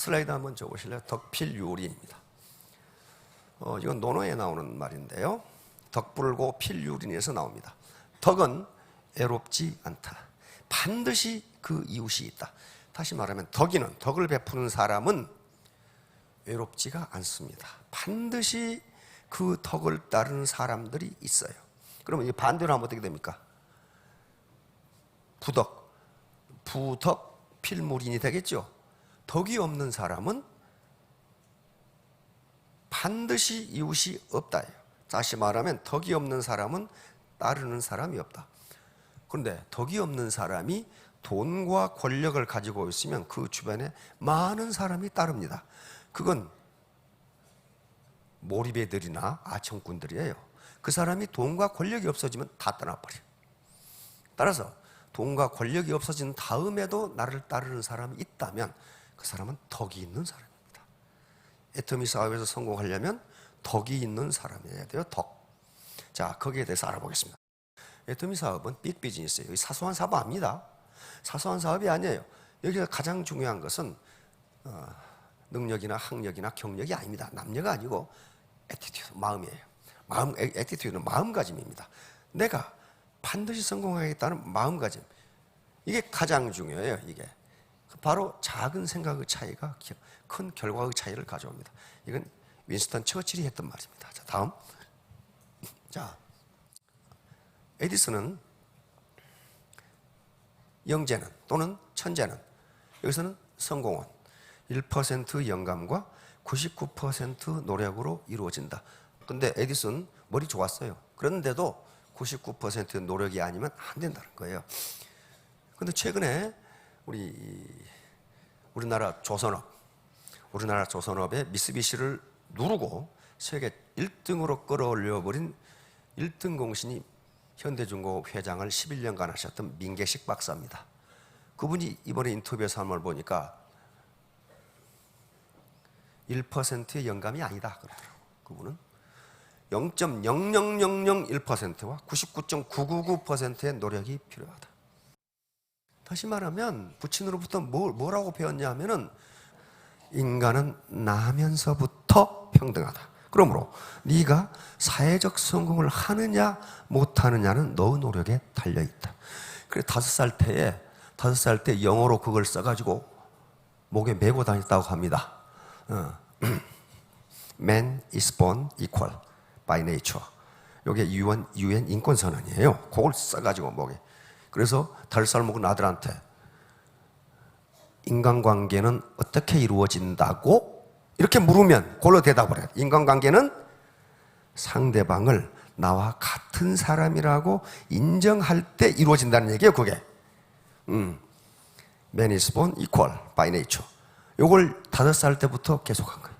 슬라이드 한번 줘보실래요? 덕필유린입니다. 이건 논어에 나오는 말인데요. 덕불고 필유린에서 나옵니다. 덕은 애롭지 않다. 반드시 그 이웃이 있다. 다시 말하면 덕을 베푸는 사람은 외롭지가 않습니다. 반드시 그 덕을 따르는 사람들이 있어요. 그러면 이 반대로 하면 어떻게 됩니까? 부덕 필무린이 되겠죠. 덕이 없는 사람은 반드시 이웃이 없다. 다시 말하면 덕이 없는 사람은 따르는 사람이 없다. 그런데 덕이 없는 사람이 돈과 권력을 가지고 있으면 그 주변에 많은 사람이 따릅니다. 그건 몰입애들이나 아청꾼들이에요. 그 사람이 돈과 권력이 없어지면 다 떠나버려요. 따라서 돈과 권력이 없어진 다음에도 나를 따르는 사람이 있다면 그 사람은 덕이 있는 사람입니다. 애터미 사업에서 성공하려면 덕이 있는 사람이어야 돼요. 덕. 자, 거기에 대해서 알아보겠습니다. 애터미 사업은 빅 비즈니스예요. 사소한 사업 아닙니다. 사소한 사업이 아니에요. 여기서 가장 중요한 것은 능력이나 학력이나 경력이 아닙니다. 남녀가 아니고 애티튜드, 마음이에요. 애티튜드는 마음가짐입니다. 내가 반드시 성공하겠다는 마음가짐. 이게 가장 중요해요. 이게 바로 작은 생각의 차이가 큰 결과의 차이를 가져옵니다. 이건 윈스턴 처칠이 했던 말입니다. 자, 다음. 자, 에디슨은 영재는 또는 천재는 여기서는 성공은 1% 영감과 99% 노력으로 이루어진다. 근데 에디슨 머리 좋았어요. 그런데도 99% 노력이 아니면 안 된다는 거예요. 근데 최근에 우리나라 조선업의 미쓰비시를 누르고 세계 1등으로 끌어올려버린 1등 공신이 현대중공업 회장을 11년간 하셨던 민계식 박사입니다. 그분이 이번에 인터뷰에서 한 말 보니까 1%의 영감이 아니다 그러더라고요. 그분은 0.00001%와 99.999%의 노력이 필요하다. 다시 말하면 부친으로부터 뭐라고 배웠냐면은 인간은 나면서부터 평등하다. 그러므로 네가 사회적 성공을 하느냐 못하느냐는 너의 노력에 달려있다. 그래 5살 때 영어로 그걸 써가지고 목에 메고 다녔다고 합니다. Man is born equal by nature. 이게 UN 인권선언이에요. 그걸 써가지고 목에. 그래서 5살 먹은 아들한테 인간관계는 어떻게 이루어진다고? 이렇게 물으면 그걸로 대답을 해요. 인간관계는 상대방을 나와 같은 사람이라고 인정할 때 이루어진다는 얘기예요, 그게. Man is born equal by nature. 이걸 5살 때부터 계속한 거예요.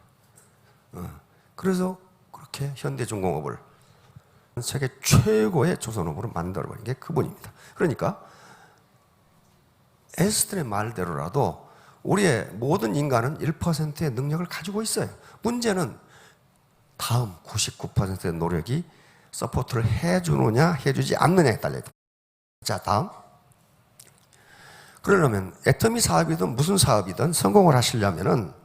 그래서 그렇게 현대중공업을 세계 최고의 조선업으로 만들어버린 게 그분입니다. 그러니까 에스트의 말대로라도 우리의 모든 인간은 1%의 능력을 가지고 있어요. 문제는 다음 99%의 노력이 서포트를 해주느냐 해주지 않느냐에 달려있다. 자, 다음. 그러려면 애터미 사업이든 무슨 사업이든 성공을 하시려면은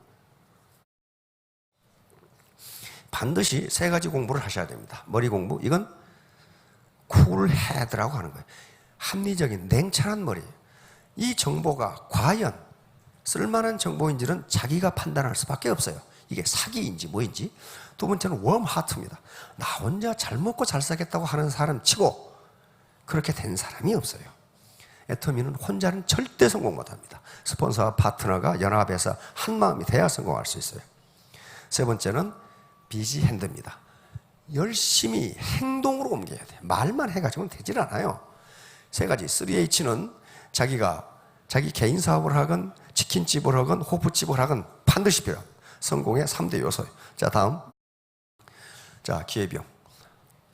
반드시 3가지 공부를 하셔야 됩니다. 머리 공부, 이건 쿨헤드라고 하는 거예요. 합리적인 냉철한 머리. 이 정보가 과연 쓸만한 정보인지는 자기가 판단할 수밖에 없어요. 이게 사기인지 뭐인지. 두 번째는 웜하트입니다. 나 혼자 잘 먹고 잘 살겠다고 하는 사람 치고 그렇게 된 사람이 없어요. 애터미는 혼자는 절대 성공 못합니다. 스폰서와 파트너가 연합해서 한 마음이 돼야 성공할 수 있어요. 세 번째는 비지핸드입니다. 열심히 행동으로 옮겨야 돼요. 말만 해가지고는 되질 않아요. 3가지. 3H는 자기 개인 사업을 하건 치킨집을 하건 호프집을 하건 반드시 필요합니다. 성공의 3대 요소예요. 자, 다음. 자, 기회비용.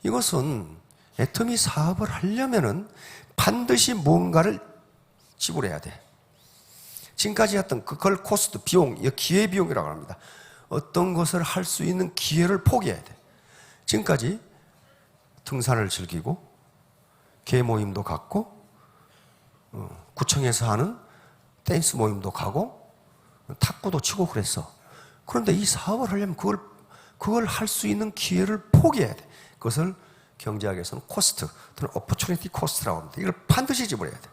이것은 애터미 사업을 하려면은 반드시 뭔가를 지불해야 돼. 지금까지 했던 그걸 코스트, 비용, 기회비용이라고 합니다. 어떤 것을 할 수 있는 기회를 포기해야 돼. 지금까지 등산을 즐기고 개 모임도 갔고 구청에서 하는 댄스 모임도 가고 탁구도 치고 그랬어. 그런데 이 사업을 하려면 그걸 할 수 있는 기회를 포기해야 돼. 그것을 경제학에서는 코스트 또는 opportunity cost라고 합니다. 이걸 반드시 지불해야 돼.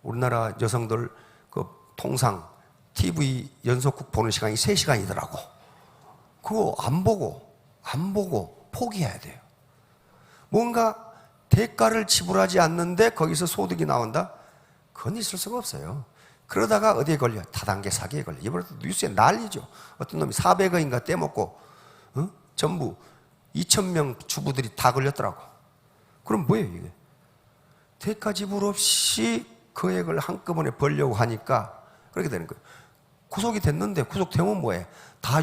우리나라 여성들 그 통상 TV 연속극 보는 시간이 3시간이더라고. 그거 안 보고 포기해야 돼요. 뭔가 대가를 지불하지 않는데 거기서 소득이 나온다? 그건 있을 수가 없어요. 그러다가 어디에 걸려? 다단계 사기에 걸려. 이번에도 뉴스에 난리죠. 어떤 놈이 400억인가 떼먹고 전부 2,000명 주부들이 다 걸렸더라고. 그럼 뭐예요 이게? 대가 지불 없이 거액을 한꺼번에 벌려고 하니까 그렇게 되는 거예요. 구속이 됐는데 구속되면 뭐해? 다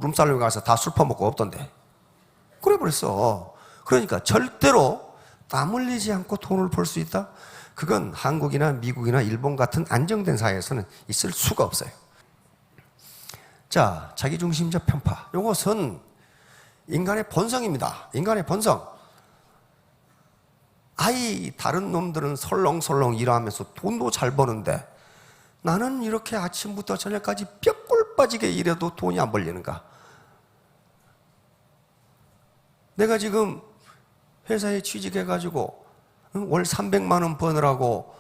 룸살롱에 가서 다 술 퍼먹고 없던데. 그래 버렸어. 그러니까 절대로 땀 흘리지 않고 돈을 벌 수 있다? 그건 한국이나 미국이나 일본 같은 안정된 사회에서는 있을 수가 없어요. 자, 자기중심적 편파. 이것은 인간의 본성입니다. 인간의 본성. 다른 놈들은 설렁설렁 일하면서 돈도 잘 버는데 나는 이렇게 아침부터 저녁까지 뼈골 빠지게 일해도 돈이 안 벌리는가? 내가 지금 회사에 취직해가지고 월 300만 원 버느라고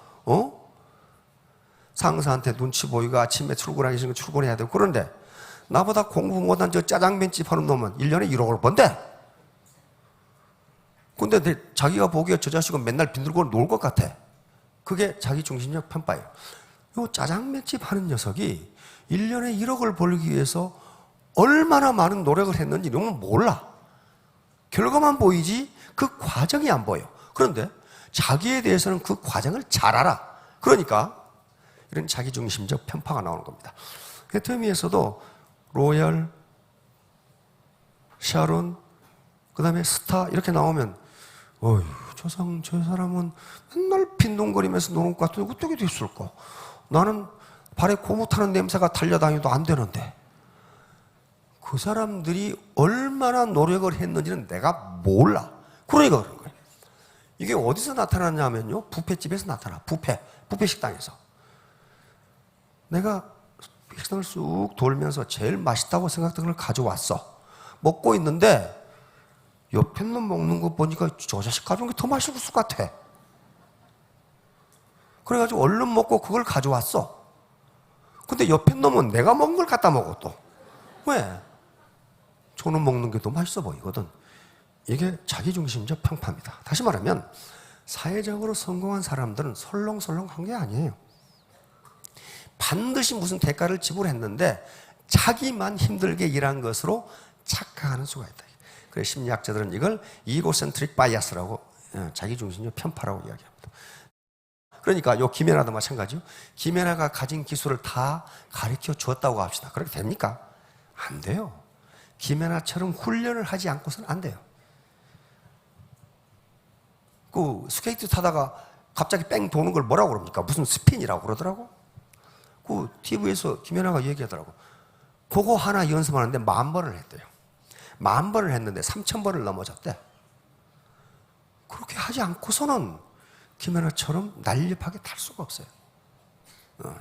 상사한테 눈치 보이고 아침에 출근하기 싫으면 출근해야 되고 그런데 나보다 공부 못한 저 짜장면집 하는 놈은 1년에 1억을 번대. 근데 자기가 보기에 저 자식은 맨날 빈들고 놀 것 같아. 그게 자기중심적 편파예요. 요 짜장면집 하는 녀석이 1년에 1억을 벌기 위해서 얼마나 많은 노력을 했는지 너무 몰라. 결과만 보이지 그 과정이 안 보여. 그런데 자기에 대해서는 그 과정을 잘 알아. 그러니까 이런 자기중심적 편파가 나오는 겁니다. 대통령에서도 로열, 샤론, 그 다음에 스타 이렇게 나오면 어휴, 저 사람은 맨날 빈둥거리면서 노는 것 같은데 어떻게 됐을까? 나는 발에 고무 타는 냄새가 달려다녀도 안 되는데 그 사람들이 얼마나 노력을 했는지는 내가 몰라. 그러니까 그런 거예요. 이게 어디서 나타나냐면요. 뷔페집에서 나타나. 뷔페 식당에서. 내가 식당을 쑥 돌면서 제일 맛있다고 생각했던 걸 가져왔어. 먹고 있는데 옆에 놈 먹는 거 보니까 저 자식 가져온 게 더 맛있을 것 같아. 그래가지고 얼른 먹고 그걸 가져왔어. 근데 옆에 놈은 내가 먹은 걸 갖다 먹어 또. 왜? 저는 먹는 게 더 맛있어 보이거든. 이게 자기중심적 편파입니다. 다시 말하면 사회적으로 성공한 사람들은 설렁설렁한 게 아니에요. 반드시 무슨 대가를 지불했는데 자기만 힘들게 일한 것으로 착각하는 수가 있다. 그래서 심리학자들은 이걸 이고센트릭 바이아스라고 자기중심적 편파라고 이야기합니다. 그러니까 요 김연아도 마찬가지요. 김연아가 가진 기술을 다 가르쳐 주었다고 합시다. 그렇게 됩니까? 안 돼요. 김연아처럼 훈련을 하지 않고서는 안 돼요. 그 스케이트 타다가 갑자기 뺑 도는 걸 뭐라고 그럽니까? 무슨 스핀이라고 그러더라고. 그 TV에서 김연아가 얘기하더라고. 그거 하나 연습하는데 10,000번을 했대요. 10,000번을 했는데 3,000번을 넘어졌대. 그렇게 하지 않고서는 김연아처럼 날렵하게 탈 수가 없어요.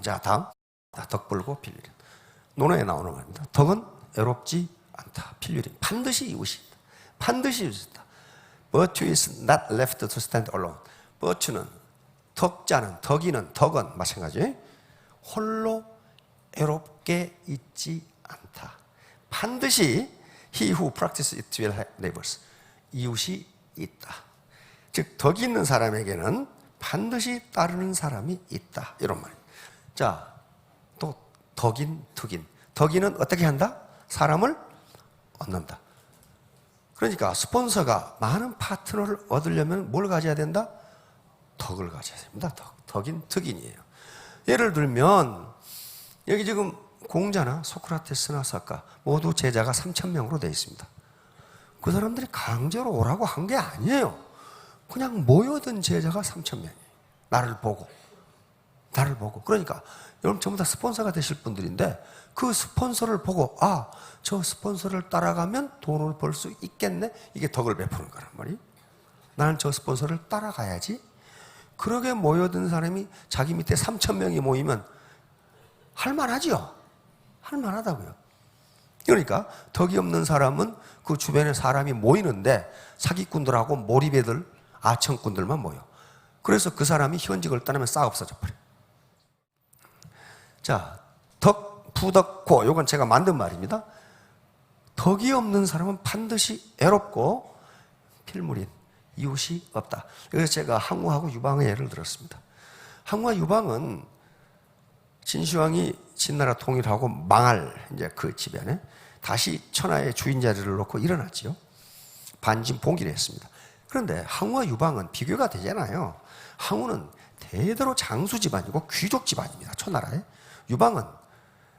자, 다음. 덕 벌고 필유림. 논어에 나오는 말입니다. 덕은 애롭지 않다. 필유림. 반드시 이웃이다. 반드시 이웃이다. Virtue is not left to stand alone. virtue는 덕자는, 덕은 마찬가지. 홀로 애롭게 있지 않다. 반드시 he who practices it will have neighbors. 이웃이 있다. 즉, 덕이 있는 사람에게는 반드시 따르는 사람이 있다. 이런 말이에요. 자, 또 덕인, 덕인. 덕인은 어떻게 한다? 사람을 얻는다. 그러니까 스폰서가 많은 파트너를 얻으려면 뭘 가져야 된다? 덕을 가져야 됩니다. 덕인, 덕인이에요. 예를 들면 여기 지금 공자나 소크라테스나 석가 모두 제자가 3,000명으로 되어 있습니다. 그 사람들이 강제로 오라고 한 게 아니에요. 그냥 모여든 제자가 3,000명이에요. 나를 보고. 그러니까 여러분 전부 다 스폰서가 되실 분들인데 그 스폰서를 보고 저 스폰서를 따라가면 돈을 벌 수 있겠네. 이게 덕을 베푸는 거란 말이에요. 나는 저 스폰서를 따라가야지. 그렇게 모여든 사람이 자기 밑에 3,000명이 모이면 할만하지요. 할만하다고요. 그러니까 덕이 없는 사람은 그 주변에 사람이 모이는데 사기꾼들하고 몰입애들, 아청꾼들만 모여. 그래서 그 사람이 현직을 떠나면 싹 없어져 버려요. 자, 덕, 부덕고, 이건 제가 만든 말입니다. 덕이 없는 사람은 반드시 애롭고 필물인, 이웃이 없다. 그래서 제가 항우하고 유방의 예를 들었습니다. 항우와 유방은 진시황이 진나라 통일하고 망할 이제 그 집안에 다시 천하의 주인 자리를 놓고 일어났지요. 반진봉기를 했습니다. 그런데 항우와 유방은 비교가 되잖아요. 항우는 대대로 장수 집안이고 귀족 집안입니다. 초나라에. 유방은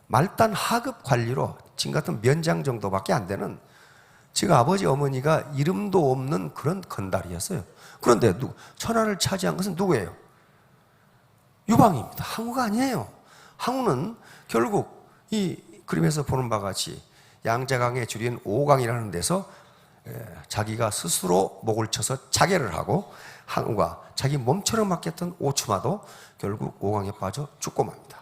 말단 하급 관리로 지금 같은 면장 정도밖에 안 되는 지가 아버지 어머니가 이름도 없는 그런 건달이었어요. 그런데 천하를 차지한 것은 누구예요? 유방입니다. 항우가 아니에요. 항우는 결국 이 그림에서 보는 바와 같이 양자강에 줄인 오강이라는 데서 자기가 스스로 목을 쳐서 자결을 하고 항우가 자기 몸처럼 맡겼던 오추마도 결국 오강에 빠져 죽고 맙니다.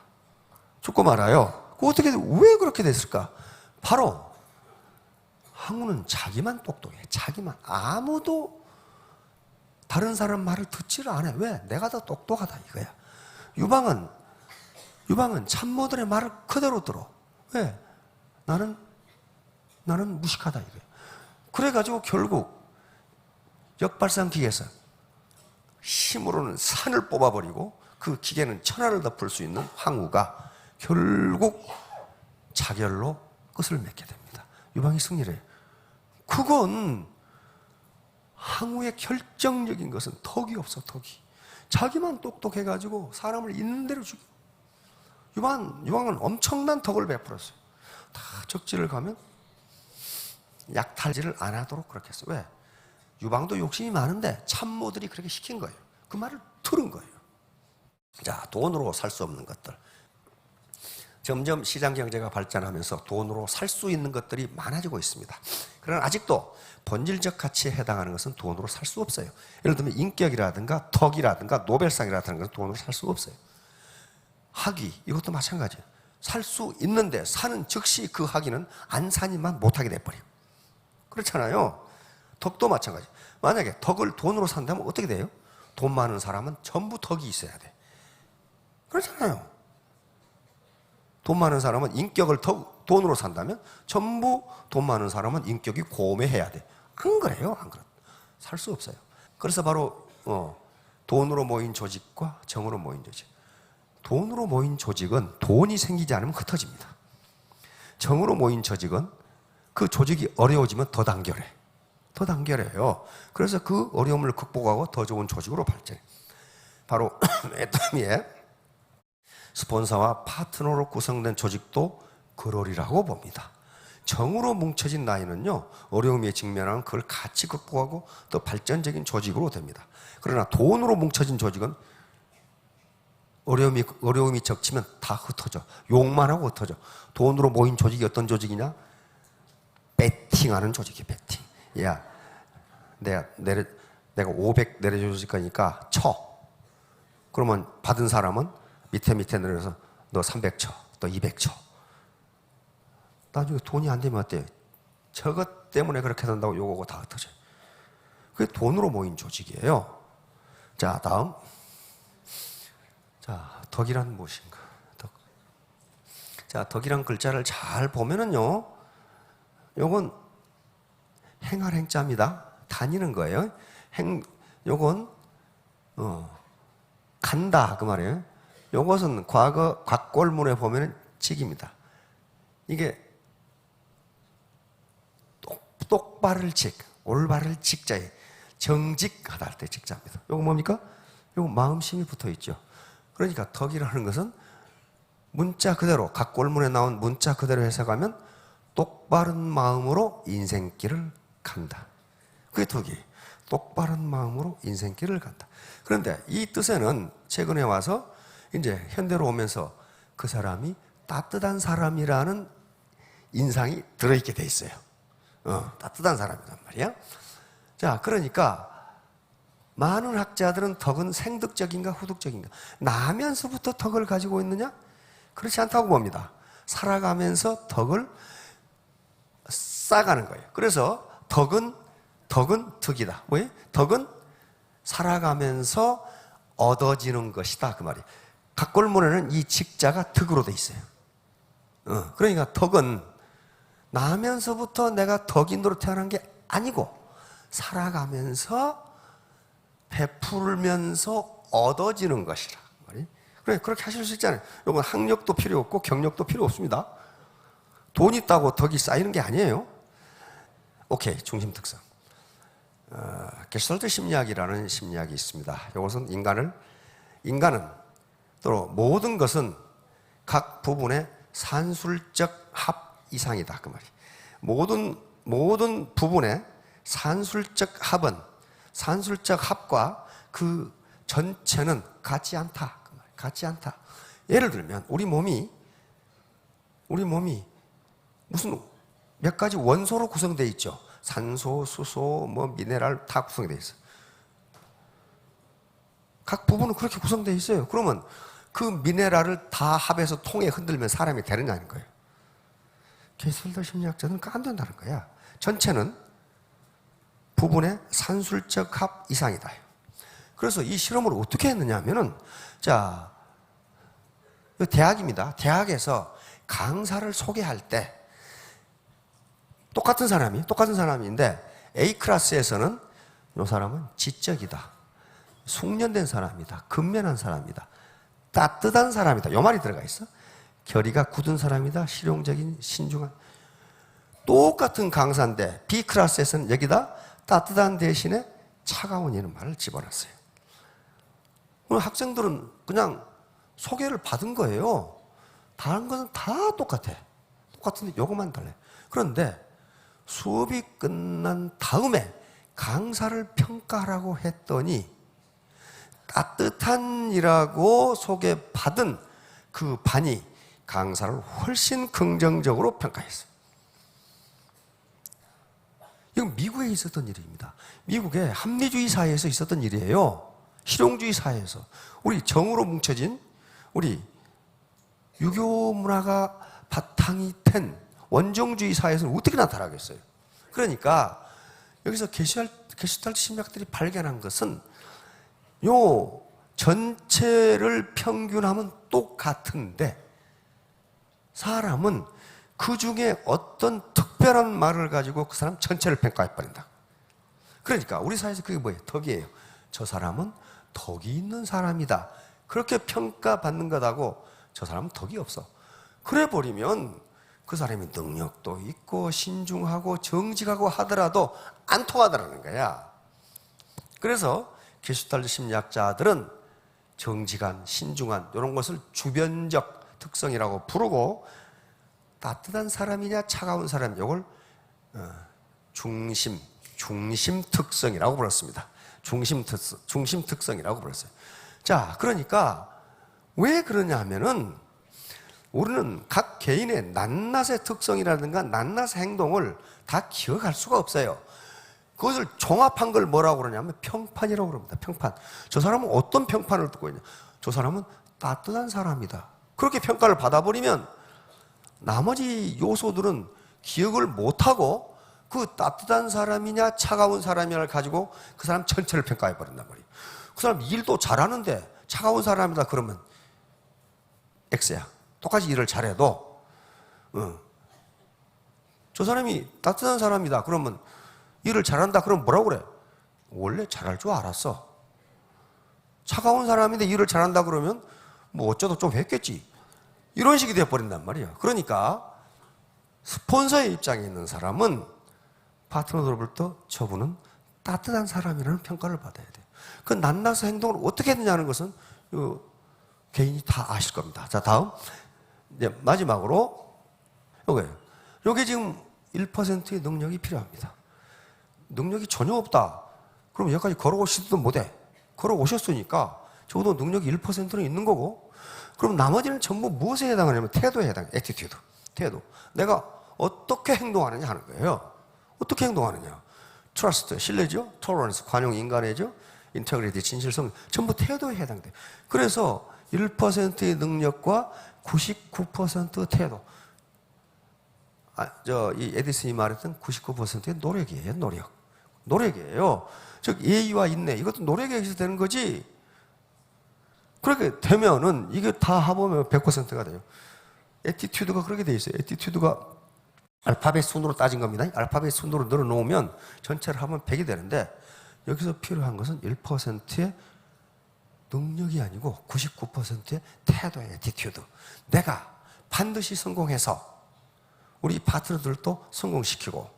죽고 말아요. 어떻게, 왜 그렇게 됐을까? 바로 항우는 자기만 똑똑해. 자기만. 아무도 다른 사람 말을 듣지를 않아요. 왜? 내가 더 똑똑하다 이거야. 유방은 참모들의 말을 그대로 들어. 왜? 나는 무식하다 이거야. 그래가지고 결국 역발상 기계에서 힘으로는 산을 뽑아버리고 그 기계는 천하를 덮을 수 있는 항우가 결국 자결로 끝을 맺게 됩니다. 유방이 승리를 해요. 그건 항우의 결정적인 것은 덕이 없어. 덕이. 자기만 똑똑해가지고 사람을 있는 대로 죽여. 유방은 엄청난 덕을 베풀었어요. 다 적지를 가면 약탈질을 안 하도록 그렇게 했어요. 왜? 유방도 욕심이 많은데 참모들이 그렇게 시킨 거예요. 그 말을 들은 거예요. 자, 돈으로 살 수 없는 것들. 점점 시장 경제가 발전하면서 돈으로 살 수 있는 것들이 많아지고 있습니다. 그러나 아직도 본질적 가치에 해당하는 것은 돈으로 살 수 없어요. 예를 들면 인격이라든가 덕이라든가 노벨상이라든가 것은 돈으로 살 수 없어요. 학위, 이것도 마찬가지예요. 살 수 있는데 사는 즉시 그 학위는 안 사니만 못하게 돼버려요. 그렇잖아요. 덕도 마찬가지. 만약에 덕을 돈으로 산다면 어떻게 돼요? 돈 많은 사람은 전부 덕이 있어야 돼. 그렇잖아요. 돈 많은 사람은 인격을 돈으로 산다면 전부 돈 많은 사람은 인격이 고매해야 돼. 안 그래요? 안 그래. 살 수 없어요. 그래서 바로 돈으로 모인 조직과 정으로 모인 조직. 돈으로 모인 조직은 돈이 생기지 않으면 흩어집니다. 정으로 모인 조직은 그 조직이 어려워지면 더 단결해. 더 단결해요. 그래서 그 어려움을 극복하고 더 좋은 조직으로 발전해. 바로 애터미의 스폰서와 파트너로 구성된 조직도 그러리라고 봅니다. 정으로 뭉쳐진 나이는요, 어려움에 직면하면 그걸 같이 극복하고 더 발전적인 조직으로 됩니다. 그러나 돈으로 뭉쳐진 조직은 어려움이 적치면 다 흩어져. 욕만 하고 흩어져. 돈으로 모인 조직이 어떤 조직이냐? 배팅하는 조직이에요. 배팅. 야, 내가 500 내려줄 거니까 쳐. 그러면 받은 사람은 밑에 내려서 너 300 쳐, 너 200 쳐. 나중에 돈이 안 되면 어때요? 저것 때문에 그렇게 된다고 요거고 다 흩어져요. 그게 돈으로 모인 조직이에요. 자, 다음. 자, 덕이란 무엇인가? 덕. 자, 덕이란 글자를 잘 보면은요, 요건 행할 행자입니다. 다니는 거예요. 요건 간다 그 말이에요. 요것은 과거 곽골문에 보면은 직입니다. 이게 똑바를 직, 올바를 직자에 정직하다 할 때 직자입니다. 요거 뭡니까? 요거 마음심이 붙어 있죠. 그러니까 덕이라는 것은 문자 그대로, 곽골문에 나온 문자 그대로 해석하면 똑바른 마음으로 인생길을 간다. 그게 덕이에요. 똑바른 마음으로 인생길을 간다. 그런데 이 뜻에는 최근에 와서 이제 현대로 오면서 그 사람이 따뜻한 사람이라는 인상이 들어있게 돼 있어요. 따뜻한 사람이란 말이야. 자, 그러니까 많은 학자들은 덕은 생득적인가 후득적인가? 나면서부터 덕을 가지고 있느냐? 그렇지 않다고 봅니다. 살아가면서 덕을 쌓아가는 거예요. 그래서 덕은 덕이다. 왜? 덕은 살아가면서 얻어지는 것이다. 그 말이에요. 각골문에는 이 직자가 덕으로 돼 있어요. 그러니까 덕은 나면서부터 내가 덕인으로 태어난 게 아니고 살아가면서 베풀면서 얻어지는 것이라. 그래, 그렇게 하실 수 있잖아요. 이건 학력도 필요 없고 경력도 필요 없습니다. 돈 있다고 덕이 쌓이는 게 아니에요. 오케이, 중심 특성. 게슈탈트 심리학이라는 심리학이 있습니다. 이것은 인간은 또 모든 것은 각 부분의 산술적 합 이상이다. 그 말이. 모든 부분의 산술적 합과 그 전체는 같지 않다. 그 말. 같지 않다. 예를 들면 우리 몸이 무슨 몇 가지 원소로 구성되어 있죠. 산소, 수소, 미네랄 다 구성되어 있어요. 각 부분은 그렇게 구성되어 있어요. 그러면 그 미네랄을 다 합해서 통에 흔들면 사람이 되느냐는 거예요. 게슈탈트 심리학자는 안 된다는 거야. 전체는 부분의 산술적 합 이상이다. 그래서 이 실험을 어떻게 했느냐 하면은, 자, 대학입니다. 대학에서 강사를 소개할 때 똑같은 사람인데 A 클래스에서는 이 사람은 지적이다. 숙련된 사람이다. 근면한 사람이다. 따뜻한 사람이다. 이 말이 들어가 있어. 결의가 굳은 사람이다. 실용적인, 신중한. 똑같은 강사인데 B 클래스에서는 여기다 따뜻한 대신에 차가운 이런 말을 집어넣었어요. 학생들은 그냥 소개를 받은 거예요. 다른 것은 다 똑같아. 똑같은데 요거만 달라요. 그런데 수업이 끝난 다음에 강사를 평가하라고 했더니 따뜻한이라고 소개받은 그 반이 강사를 훨씬 긍정적으로 평가했어요. 이건 미국에 있었던 일입니다. 미국의 합리주의 사회에서 있었던 일이에요. 실용주의 사회에서. 우리 정으로 뭉쳐진 우리 유교 문화가 바탕이 된 원정주의 사회에서는 어떻게 나타나겠어요? 그러니까 여기서 게슈탈트 심리학들이 발견한 것은 요 전체를 평균하면 똑같은데 사람은 그 중에 어떤 특별한 말을 가지고 그 사람 전체를 평가해버린다. 그러니까 우리 사회에서 그게 뭐예요? 덕이에요. 저 사람은 덕이 있는 사람이다. 그렇게 평가받는 것하고 저 사람은 덕이 없어. 그래 버리면 그 사람이 능력도 있고 신중하고 정직하고 하더라도 안 통하더라는 거야. 그래서 게슈탈트 심리학자들은 정직한, 신중한 이런 것을 주변적 특성이라고 부르고 따뜻한 사람이냐 차가운 사람 이걸 중심 특성이라고 불렀습니다. 중심 특성이라고 불렀어요. 자, 그러니까 왜 그러냐 하면은 우리는 각 개인의 낱낱의 특성이라든가 낱낱의 행동을 다 기억할 수가 없어요. 그것을 종합한 걸 뭐라고 그러냐면 평판이라고 그럽니다. 평판. 저 사람은 어떤 평판을 듣고 있냐? 저 사람은 따뜻한 사람이다. 그렇게 평가를 받아버리면 나머지 요소들은 기억을 못하고 그 따뜻한 사람이냐 차가운 사람이냐를 가지고 그 사람 전체를 평가해버린단 말이에요. 그 사람 일도 잘하는데 차가운 사람이다 그러면 X야. 똑같이 일을 잘해도 저 사람이 따뜻한 사람이다 그러면 일을 잘한다 그러면 뭐라고 그래? 원래 잘할 줄 알았어. 차가운 사람인데 일을 잘한다 그러면 뭐 어쩌다 좀 했겠지. 이런 식이 되어버린단 말이야. 그러니까 스폰서의 입장에 있는 사람은 파트너로부터 저분은 따뜻한 사람이라는 평가를 받아야 돼요. 그 낱낱의 행동을 어떻게 했느냐는 것은 개인이 다 아실 겁니다. 자, 다음. 이제 마지막으로 요게 지금 1%의 능력이 필요합니다. 능력이 전혀 없다. 그럼 여기까지 걸어오시지도 못해. 걸어오셨으니까 적어도 능력이 1%는 있는 거고 그럼 나머지는 전부 무엇에 해당하냐면 태도에 해당해요. 애티튜드. 태도. 내가 어떻게 행동하느냐 하는 거예요. 어떻게 행동하느냐. 트러스트, 신뢰죠. 토러런스, 관용, 인간애죠. 인테그리티, 진실성, 전부 태도에 해당돼요. 그래서 1%의 능력과 99% 태도. 이 에디슨이 말했던 99%의 노력이에요, 노력. 노력이에요. 즉, 예의와 인내, 이것도 노력에 의해서 되는 거지. 그렇게 되면은 이게 다 합하면 100%가 돼요. 애티튜드가 그렇게 돼 있어요. 애티튜드가 알파벳 순으로 따진 겁니다. 알파벳 순으로 늘어놓으면 전체를 하면 100이 되는데 여기서 필요한 것은 1%의 능력이 아니고 99%의 태도의 애티튜드. 내가 반드시 성공해서 우리 파트너들도 성공시키고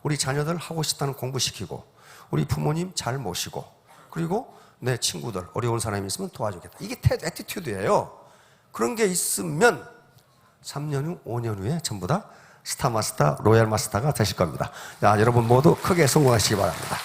우리 자녀들 하고 싶다는 공부시키고 우리 부모님 잘 모시고 그리고 내 친구들 어려운 사람이 있으면 도와주겠다. 이게 애티튜드예요. 그런 게 있으면 3년 후, 5년 후에 전부 다 스타마스터, 로얄마스터가 되실 겁니다. 자, 여러분 모두 크게 성공하시기 바랍니다.